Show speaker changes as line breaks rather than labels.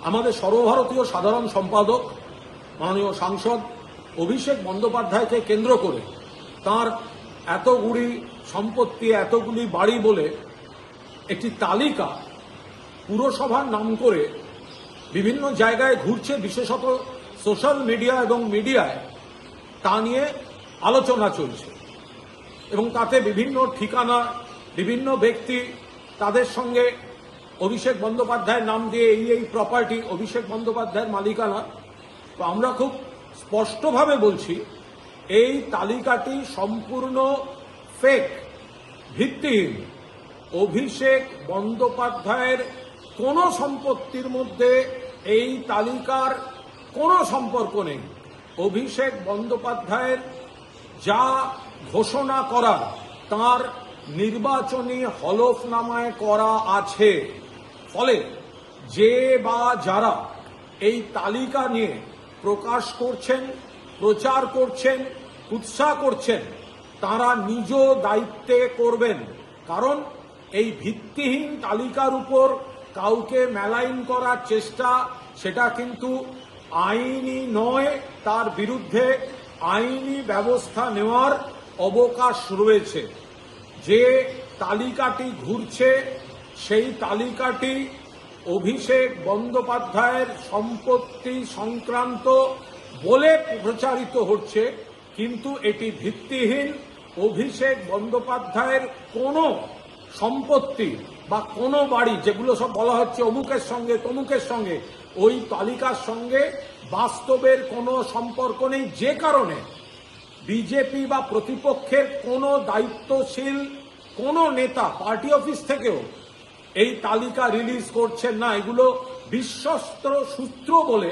আমাদের সর্বভারতীয় সাধারণ সম্পাদক মাননীয় সাংসদ অভিষেক বন্দ্যোপাধ্যায়কে কেন্দ্র করে তার এতগুলি সম্পত্তি, এতগুলি বাড়ি বলে একটি তালিকা পুরসভার নাম করে বিভিন্ন জায়গায় ঘুরছে, বিশেষত সোশ্যাল মিডিয়া এবং মিডিয়ায় তা নিয়ে আলোচনা চলছে এবং তাতে বিভিন্ন ঠিকানা, বিভিন্ন ব্যক্তি তাদের সঙ্গে অভিষেক বন্দ্যোপাধ্যায়ের নাম দিয়ে এই প্রপার্টি অভিষেক বন্দ্যোপাধ্যায়ের মালিকানা। তো আমরা খুব স্পষ্টভাবে বলছি, এই তালিকাটি সম্পূর্ণ ফেক, ভিত্তিহীন। অভিষেক বন্দ্যোপাধ্যায়ের কোনো সম্পত্তির মধ্যে এই তালিকার কোনো সম্পর্ক নেই। অভিষেক বন্দ্যোপাধ্যায়ের যা ঘোষণা করা তার নির্বাচনী হলফনামায় করা আছে। ফলে যে বা যারা এই তালিকা নিয়ে প্রকাশ করছেন, প্রচার করছেন, উৎসাহ করছেন, তারা নিজ দায়িত্বে করবেন। কারণ এই ভিত্তিহীন তালিকার উপর কাউকে মেলাইন করার চেষ্টা, সেটা কিন্তু আইনি নয়। তার বিরুদ্ধে আইনি ব্যবস্থা নেওয়ার অবকাশ রয়েছে। যে তালিকাটি ঘুরছে সেই তালিকাটি অভিষেক বন্দ্যোপাধ্যায়ের সম্পত্তি সংক্রান্ত বলে প্রচারিত হচ্ছে, কিন্তু এটি ভিত্তিহীন। অভিষেক বন্দ্যোপাধ্যায়ের কোনো সম্পত্তি বা কোনো বাড়ি, যেগুলো সব বলা হচ্ছে অমুকের সঙ্গে তমুকের সঙ্গে, ওই তালিকার সঙ্গে বাস্তবের কোনো সম্পর্ক নেই। যে কারণে বিজেপি বা প্রতিপক্ষের কোনো দায়িত্বশীল কোনো নেতা পার্টি অফিস থেকেও এই তালিকা রিলিজ করছেন না। এগুলো বিশ্বস্ত সূত্র বলে